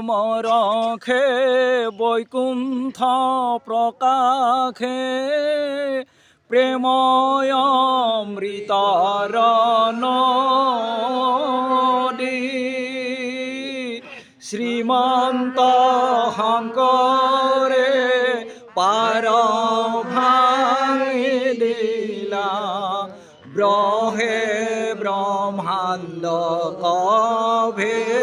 মরখে বৈকুণ্ঠ প্রকাশে প্রেময় অমৃতর নদী শ্রীমন্ত শংকরে পার ভাঙি দিলা ব্রহে ব্রহ্মাণ্ড কভেদি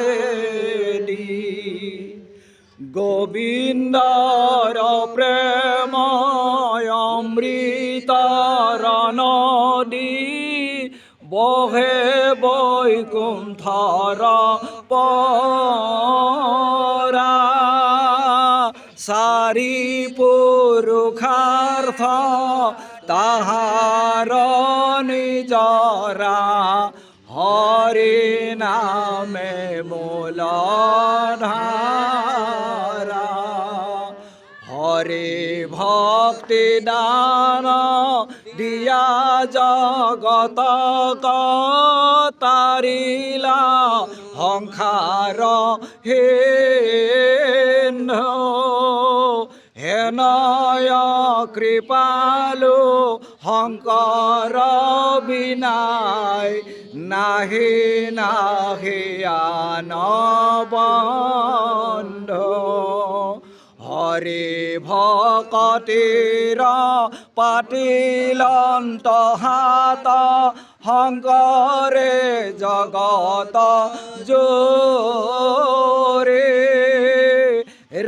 গোবিন্দর প্রেম অমৃতর নদী বহে বৈকুণ্ঠর পরা সারি পুরুষার্থ তাহার নিজরা হরি নামে মূলধারা হরে ভক্তি দান দিয়া জগত তারিলা সংসার হেনয় কৃপালু শংকৰ বিনাই নাহি নাহি আন বন্ধু হৰি ভকতিৰ পাতিলন্ত হাত শংকৰে জগত জোৰে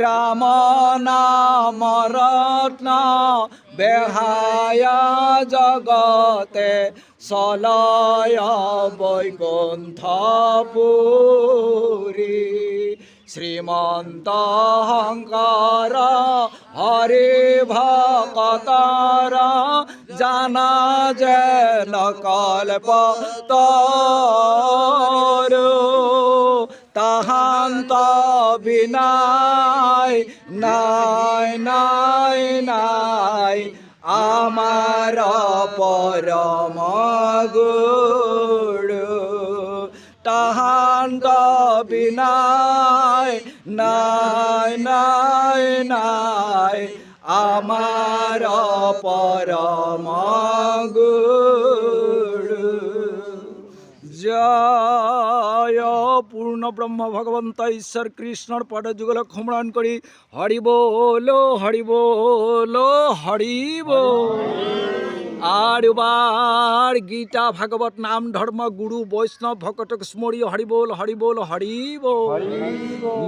রাম নাম রত্ন বেহায়া জগতে চলয় বৈকুণ্ঠপুরী শ্রীমন্ত শংকৰ হৰি ভকতৰ জানা যেন কল্পতৰু তাহান্ত বিনাই নাই নাই নাই আমার পরম গুরু তাহান্ত বিনাই নাই নাই নাই আমার পরম গুরু জয় পূর্ণ ব্রহ্ম ভগবন্ত ঈশ্বর কৃষ্ণর পদ যুগল ক্ষমরণ করি হরি বল হরি বল হরি বল। আর বার গীতা ভাগবত নাম ধর্ম গুরু বৈষ্ণব ভকতক স্মরী হরি বল হরি বল হরি বল।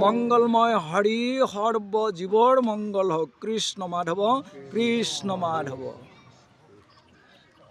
মঙ্গলময় হরি সর্ব জীবর মঙ্গল হোক কৃষ্ণ মাধব কৃষ্ণ মাধব।